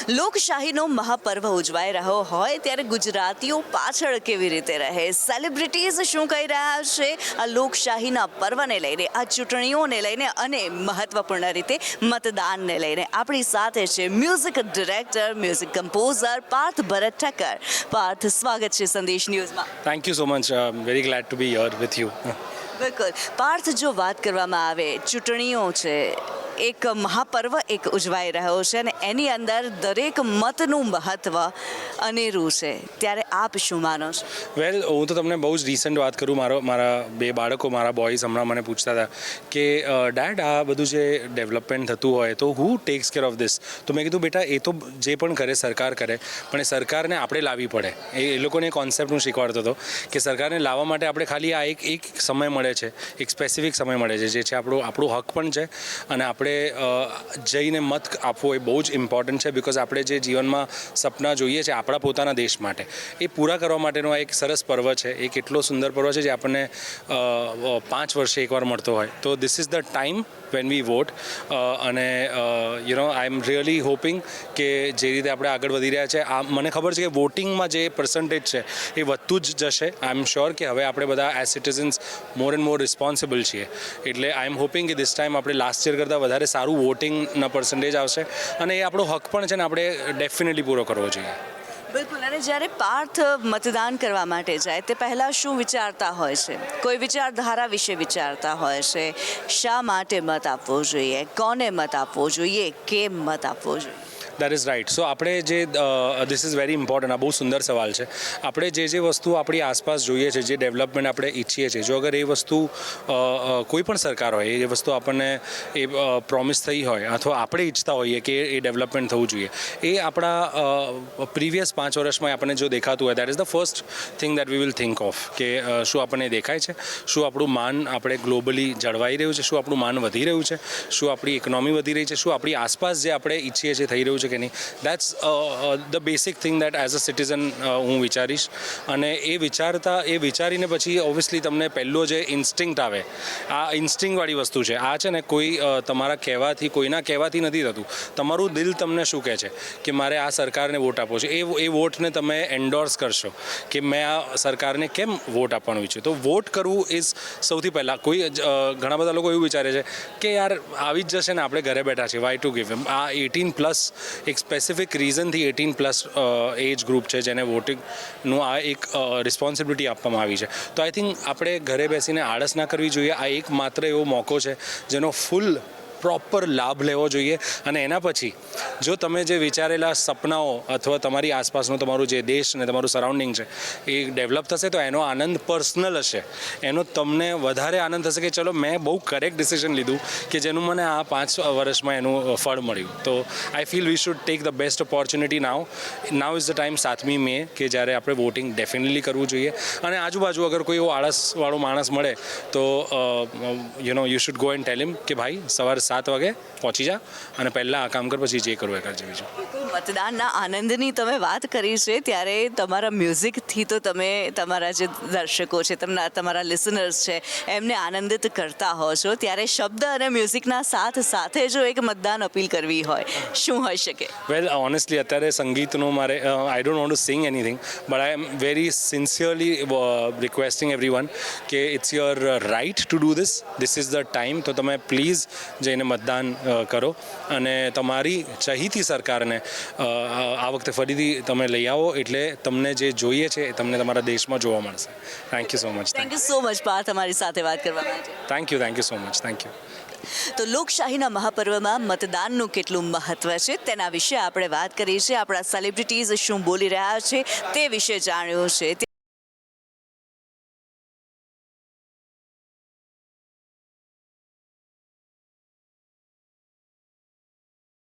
લોકશાહીનો મહાપર્વ ઉજવાઈ રહ્યો હોય ત્યારે ગુજરાતીઓ પાછળ કેવી રીતે રહે, સેલિબ્રિટીઝ શું કહી રહ્યા છે આ લોકશાહીના પર્વને લઈને, આ ચૂંટણીઓને લઈને અને મહત્વપૂર્ણ રીતે મતદાનને લઈને. આપણી સાથે છે music director, music composer Parth Bharat Thakkar. Parth, સ્વાગત છે સંદેશ ન્યૂઝમાં. Thank you so much. Very glad to be here with you. બિલકુલ પાર્થ, જો વાત કરવામાં આવે, ચૂંટણીઓ છે, એક મહાપર્વ એક ઉજવાઈ રહ્યો છે અને એની અંદર દરેક મતનું મહત્વ અનેરું છે, ત્યારે આપ શું માનો છો? વેલ, હું તો તમને બહુ જ રિસન્ટ વાત કરું. મારા બે બાળકો, મારા બોયઝ હમણાં મને પૂછતા હતા કે ડેડ, આ બધું જે ડેવલપમેન્ટ થતું હોય તો હુ ટેક્સ કેર ઓફ ધીસ? તો મેં કીધું, બેટા, એ તો જે પણ કરે સરકાર કરે, પણ એ સરકારને આપણે લાવવી પડે. એ લોકોને કોન્સેપ્ટ હું શીખવાડતો હતો કે સરકારને લાવવા માટે આપણે ખાલી આ એક સમય મળે છે, એક સ્પેસિફિક સમય મળે છે, જે છે આપણું હક પણ છે. અને આપણે જઈને મત આપવો એ બહુ જ ઇમ્પોર્ટન્ટ છે. બિકોઝ આપણે જે જીવનમાં સપના જોઈએ છે આપણા પોતાના દેશ માટે, એ પૂરા કરવા માટેનો આ એક સરસ પર્વ છે. એક એટલો સુંદર પર્વ છે જે આપણને 5 વર્ષે એકવાર મળતો હોય. તો this is the time when we vote. અને આઈ એમ રિયલી હોપિંગ કે જે રીતે આપણે આગળ વધી રહ્યા છે, આ મને ખબર છે કે વોટિંગમાં જે પર્સન્ટેજ છે એ વધતું જ જશે. આઈ એમ શ્યોર કે હવે આપણે બધા as citizens more and more responsible છીએ. એટલે આઈ એમ હોપિંગ કે ધીસ ટાઈમ આપણે લાસ્ટ યર કરતાં વધારે સારું વોટિંગના પર્સન્ટેજ આવશે. અને એ આપણો હક પણ છે ને, આપણે ડેફિનેટલી પૂરો કરવો જોઈએ. બિલકુલ. અને જ્યારે પાર્થ મતદાન કરવા માટે જાય તે પહેલાં શું વિચારતા હોય છે? કોઈ વિચારધારા વિશે વિચારતા હોય છે. શા માટે મત આપવો જોઈએ, કોને મત આપવો જોઈએ, કેમ મત આપવો જોઈએ? That is right. સો આપણે જે ધીસ ઇઝ વેરી ઇમ્પોર્ટન્ટ. આ બહુ સુંદર સવાલ છે. આપણે જે વસ્તુ આપણી આસપાસ જોઈએ છે, જે ડેવલપમેન્ટ આપણે ઈચ્છીએ છીએ, જો અગર એ વસ્તુ કોઈ પણ સરકાર હોય, એ વસ્તુ આપણને એ પ્રોમિસ થઈ હોય અથવા આપણે ઈચ્છતા હોઈએ કે એ ડેવલપમેન્ટ થવું જોઈએ, એ આપણા પ્રીવિયસ 5 વર્ષમાં આપણને જો દેખાતું હોય, that is the first thing that we will think of. કે શું આપણને દેખાય છે, શું આપણું માન આપણે ગ્લોબલી જળવાઈ રહ્યું છે, શું આપણું માન વધી રહ્યું છે, શું આપણી ઇકોનોમી વધી રહી છે, શું આપણી આસપાસ જે આપણે ઈચ્છીએ છીએ થઈ રહ્યું છે કે નહીં. That's the basic thing that as a citizen હું વિચારીશ. અને એ વિચારીને પછી ઓબ્વિયસલી તમને પહેલો જે ઇન્સ્ટિંક્ટ આવે, આ ઇન્સ્ટિંક્ટવાળી વસ્તુ છે. આ છે ને કોઈ તમારા કહેવાથી, કોઈના કહેવાથી નથી થતું. તમારું દિલ તમને શું કહે છે કે મારે આ સરકારને વોટ આપવો છે, એ વોટને તમે એન્ડોર્સ કરશો કે મેં આ સરકારને કેમ વોટ આપવાનું ઈચ્છું. તો વોટ કરવું ઇઝ સૌથી પહેલાં. ઘણા બધા લોકો એવું વિચારે છે કે યાર આવી જ જશે ને, આપણે ઘરે બેઠા છીએ, વાય ટુ ગિવ એમ. આ 18+ એક સ્પેસિફિક રીઝનથી 18+ એજ ગ્રુપ છે જેને વોટિંગનું આ એક રિસ્પોન્સિબિલિટી આપવામાં આવી છે. તો આઈ થિંક આપણે ઘરે બેસીને આળસ ના કરવી જોઈએ. આ એક માત્ર એવો મોકો છે જેનો ફૂલ પ્રોપર લાભ લેવો જોઈએ. અને એના પછી જો તમે જે વિચારેલા સપનાઓ અથવા તમારી આસપાસનું તમારું જે દેશ ને તમારું સરાઉન્ડિંગ છે એ ડેવલપ થશે, તો એનો આનંદ પર્સનલ હશે. એનો તમને વધારે આનંદ થશે કે ચલો મેં બહુ કરેક્ટ ડિસિઝન લીધું કે જેનું મને આ 5 વર્ષમાં એનું ફળ મળ્યું. તો I feel we should take the best opportunity now is the time. 7મી મે કે જ્યારે આપણે વોટિંગ ડેફિનેટલી કરવું જોઈએ. અને આજુબાજુ અગર કોઈ એવો આળસવાળો માણસ મળે તો you should go and tell હિમ કે ભાઈ સવારે 7 વાગે પહોંચી જા અને પહેલાં આ કામ કર, પછી જે કરવું એ કરજે. બીજું મતદાનના આનંદની તમે વાત કરી છે, ત્યારે તમારા મ્યુઝિકથી તો તમે તમારા જે દર્શકો છે, તમારા લિસનર્સ છે, એમને આનંદિત કરતા હો છો. ત્યારે શબ્દ અને મ્યુઝિકના સાથે જો એક મતદાન અપીલ કરવી હોય, શું હોઈ શકે? વેલ, ઓનેસ્ટલી અત્યારે સંગીતનું મારે I don't want to sing anything, but I am very sincerely requesting everyone કે it's your right to do this is the time. તો તમે પ્લીઝ જઈને મતદાન કરો અને તમારી ચહીતી સરકારને આ વખતે ફરીથી તમે લઈ આવો, એટલે તમને જે જોઈએ છે એ તમને તમારા દેશમાં જોવા મળશે. Thank you so much. Thank you so much Parth, અમારી સાથે વાત કરવા માટે. Thank you so much. Thank you. તો લોકશાહીના મહાપર્વમાં મતદાનનું કેટલું મહત્વ છે તેના વિશે આપણે વાત કરી છે. આપણા સેલિબ્રિટીઝ શું બોલી રહ્યા છે તે વિશે જાણ્યું છે.